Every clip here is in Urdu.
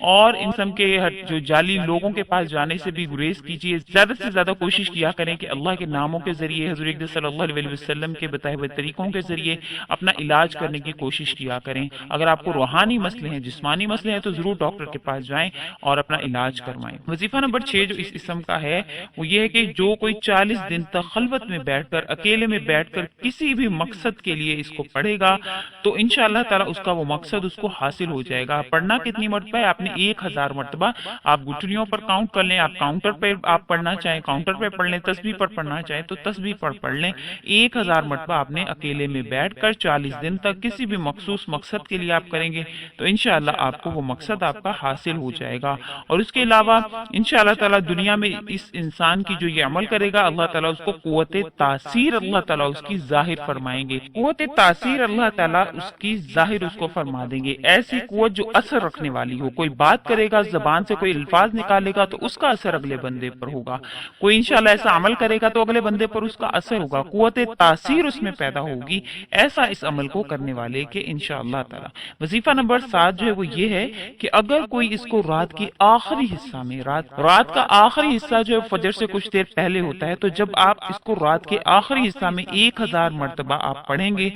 اور ان قسم کے جو جعلی لوگوں کے پاس جانے سے بھی گریز کیجیے۔ زیادہ سے زیادہ کوشش کیا کریں کہ اللہ کے ناموں کے ذریعے، حضور اقدس صلی اللہ علیہ وسلم کے بتائے ہوئے طریقوں کے ذریعے اپنا علاج کرنے کی کوشش کیا کریں۔ اگر آپ کو روحانی مسئلے ہیں، جسمانی مسئلے ہیں، تو ضرور ڈاکٹر کے پاس جائیں اور اپنا علاج کروائیں۔ وظیفہ نمبر 6 جو اس قسم کا ہے وہ یہ ہے کہ جو کوئی 40 دن تک خلوت میں بیٹھ کر، اکیلے میں بیٹھ کر کسی بھی مقصد کے لیے اس کو پڑھے گا تو انشاءاللہ تعالی اس کا وہ مقصد اس کو حاصل ہو جائے گا۔ پڑھنا کتنی مرتبہ ہے؟ آپ نے 1000 مرتبہ، آپ گٹھلیوں پر کاؤنٹ کر لیں، آپ کاؤنٹر پہ آپ پڑھنا چاہیں کاؤنٹر پہ پڑھ لیں، تسبیح پر پڑھنا چاہیں تو تسبیح پر پڑھ لیں۔ 1000 مرتبہ آپ نے اکیلے میں بیٹھ کر 40 دن تک کسی بھی مخصوص مقصد کے لیے آپ کریں گے تو انشاءاللہ آپ کو وہ مقصد آپ کا حاصل ہو جائے گا۔ اور اس کے علاوہ انشاءاللہ تعالی دنیا میں اس انسان کی جو یہ عمل کرے گا، اللہ تعالیٰ اس کو قوت تاثیر اللہ تعالیٰ اس کی ظاہر فرمائیں گے۔ قوت تاثیر اللہ تعالیٰ اس کی ظاہر اس کو فرما دیں گے، ایسی قوت جو اثر رکھنے والی ہو۔ کوئی بات کرے گا، زبان سے کوئی الفاظ نکالے گا تو اس کا اثر اگلے بندے پر ہوگا، کوئی انشاءاللہ ایسا عمل کرے گا تو اگلے بندے پر اس کا اثر ہوگا، قوت تاثیر اس میں پیدا ہوگی، ایسا اس عمل کو کرنے والے کے انشاءاللہ تعالی۔ وظیفہ نمبر 7 جو ہے وہ یہ ہے کہ اگر کوئی اس کو رات کے آخری حصہ میں، رات کا آخری حصہ جو ہے فجر سے کچھ دیر پہلے ہوتا ہے، تو جب آپ اس کو رات کے آخری حصہ میں 1000 مرتبہ آپ پڑھیں گے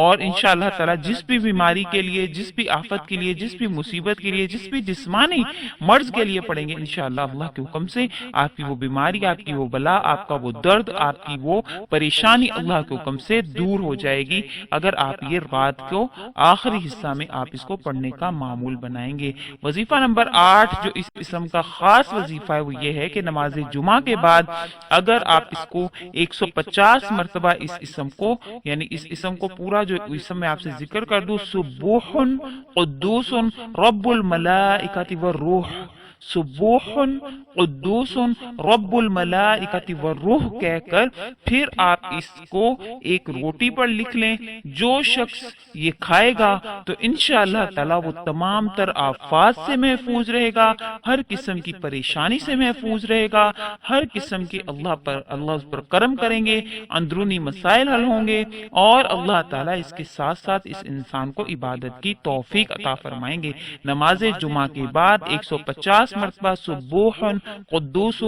اور انشاءاللہ تعالی جس بھی بیماری کے لیے، جس بھی آفت کے لیے، جس بھی مصیبت کے لیے، جس بھی جسمانی مرض کے لیے پڑھیں گے، انشاءاللہ اللہ کے حکم سے آپ کی وہ بیماری، آپ کی وہ بلا، آپ کا وہ درد، آپ کی وہ پریشانی اللہ کے حکم سے دور ہو جائے گی اگر آپ یہ رات کو آخری حصہ میں آپ اس کو پڑھنے کا معمول بنائیں گے۔ وظیفہ نمبر 8 جو اس قسم کا خاص وظیفہ ہے وہ یہ ہے کہ نماز جمعہ کے بعد اگر آپ اس کو 150 مرتبہ اس اسم کو، یعنی اس اسم کو پورا جو اسم میں آپ سے ذکر کر دوں، سبوح قدوس رب الملائکۃ والروح، سبوح قدوس رب الملائکۃ والروح کہہ کر پھر آپ اس کو ایک روٹی پر لکھ لیں، جو شخص یہ کھائے گا تو انشاءاللہ تعالی وہ تمام تر آفات سے محفوظ رہے گا، ہر قسم کی پریشانی سے محفوظ رہے گا، ہر قسم کی اللہ اس پر کرم کریں گے، اندرونی مسائل حل ہوں گے، اور اللہ تعالیٰ اس کے ساتھ ساتھ اس انسان کو عبادت کی توفیق عطا فرمائیں گے۔ نماز جمعہ کے بعد 150 مرتبہ سبوح قدوس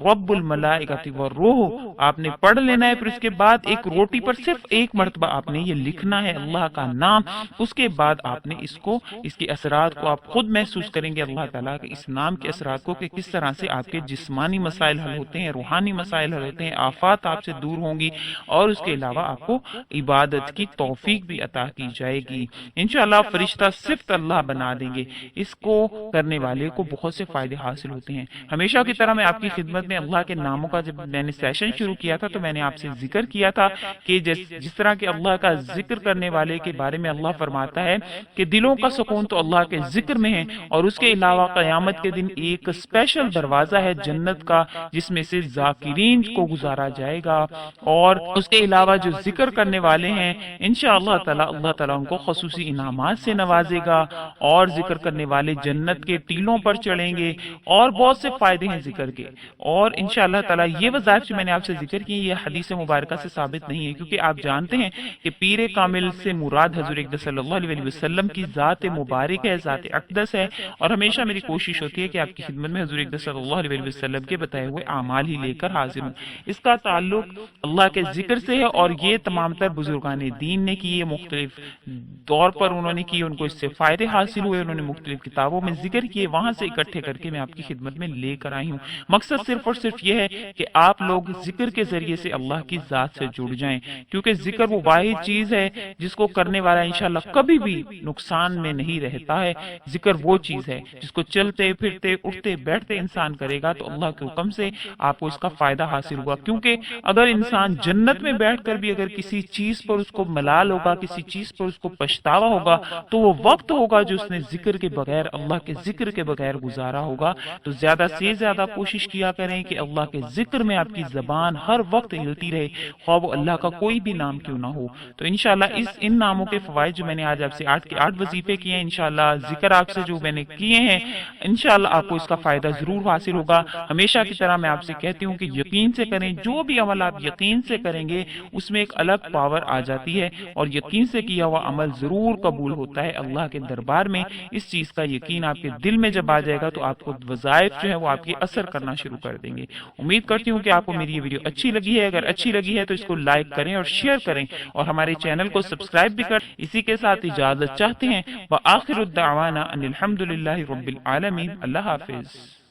رب الملائکۃ والروح آپ نے پڑھ لینا ہے، پھر اس کے بعد ایک روٹی پر صرف ایک مرتبہ آپ نے یہ لکھنا ہے اللہ کا نام، اس کے بعد آپ نے اس کو، اس کے اثرات کو آپ خود محسوس کریں گے اللہ تعالیٰ کے اس نام کے اثرات کو، کہ کس طرح سے آپ کے جسمانی مسائل حل ہوتے ہیں، روحانی مسائل حل ہوتے ہیں، آفات آپ سے دور ہوں گی، اور اس کے علاوہ آپ کو عبادت کی توفیق بھی عطا کی جائے گی۔ انشاءاللہ فرشتہ صفت اللہ بنا دیں گے، اس کو کرنے والے کو بہت سے فائدے حاصل ہوتے ہیں۔ ہمیشہ کی طرح میں آپ کی خدمت میں اللہ کے ناموں کا جب میں نے سیشن شروع کیا تھا تو میں نے آپ سے ذکر کیا تھا کہ جس طرح کہ اللہ کا ذکر کرنے والے کے بارے میں اللہ فرماتا ہے کہ دلوں کا سکون تو اللہ کے ذکر میں ہے، اور اس کے علاوہ قیامت کے دن ایک اسپیشل دروازہ ہے جنت کا جس میں سے ذاکرین کو گزارا جائے گا، اور اس کے علاوہ جو ذکر کرنے والے ہیں انشاءاللہ تعالی اللہ تعالیٰ ان کو خصوصی انعامات سے نوازے گا، اور ذکر کرنے والے جنت کے ٹیلوں پر چڑھیں گے، اور بہت سے فائدے ہیں ذکر کے۔ اور انشاءاللہ تعالی یہ وظائف جو میں نے آپ سے ذکر کی یہ حدیث مبارکہ سے ثابت نہیں ہے، کیونکہ آپ جانتے ہیں کہ پیر کامل سے مراد حضور اقدس صلی اللہ علیہ وسلم کی ذات مبارک ہے، ذات اقدس ہے، اور ہمیشہ میری کوشش ہوتی ہے کہ آپ کی خدمت میں حضور اقدس صلی اللہ علیہ وسلم کے بتائے ہوئے اعمال ہی لے کر حاضر ہوں۔ اس کا تعلق اللہ کے ذکر سے ہے، اور یہ تمام تر بزرگان دین نے کی، مختلف دور پر انہوں نے کی، ان کو اس سے فائدے حاصل ہوئے، انہوں نے مختلف کتابوں میں ذکر کیے، وہاں سے اکٹھے کر کے میں آپ کی خدمت میں لے کر آئی ہوں۔ مقصد صرف اور صرف یہ ہے کہ آپ لوگ ذکر کے ذریعے سے اللہ کی ذات سے جڑ جائیں، کیونکہ ذکر وہ واحد چیز ہے جس کو کرنے والا انشاءاللہ کبھی بھی نقصان میں نہیں رہتا ہے۔ ذکر وہ چیز ہے جس کو چلتے پھرتے اٹھتے بیٹھتے انسان کرے گا تو اللہ کے حکم سے آپ کو اس کا فائدہ حاصل ہوا، کیونکہ اگر انسان جنت میں بیٹھ کر بھی اگر کسی چیز پر اس کو ملال ہوگا، کسی چیز پر اس کو پچھتاوا ہوگا، تو وہ وقت ہوگا جو اس نے ذکر کے بغیر، اللہ کے ذکر کے بغیر گزارا سہارا ہوگا. تو زیادہ سے زیادہ کوشش کیا کریں کہ اللہ کے ذکر میں آپ کی زبان ہر وقت ہلتی رہے، خواہ وہ اللہ کا کوئی بھی نام کیوں نہ ہو. تو انشاءاللہ ان ناموں کے فوائد جو میں نے آج آپ سے 8 کے 8 وظیفے کیے ہیں، انشاءاللہ ذکر آپ سے جو میں نے کیے ہیں، انشاءاللہ آپ کو اس کا فائدہ ضرور حاصل ہوگا. ہمیشہ کی طرح میں آپ سے کہتی ہوں کہ یقین سے کریں، جو بھی عمل آپ یقین سے کریں گے اس میں ایک الگ پاور آ جاتی ہے، اور یقین سے کیا ہوا عمل ضرور قبول ہوتا ہے اللہ کے دربار میں. اس چیز کا یقین آپ کے دل میں جب آ جائے گا تو آپ کو وظائف جو ہے وہ آپ کی اثر کرنا شروع کر دیں گے. امید کرتی ہوں کہ آپ کو میری یہ ویڈیو اچھی لگی ہے. اگر اچھی لگی ہے تو اس کو لائک کریں اور شیئر کریں، اور ہمارے چینل کو سبسکرائب بھی کریں. اسی کے ساتھ اجازت چاہتے ہیں. وآخر الدعوانا ان الحمد للہ رب العالمین. اللہ حافظ.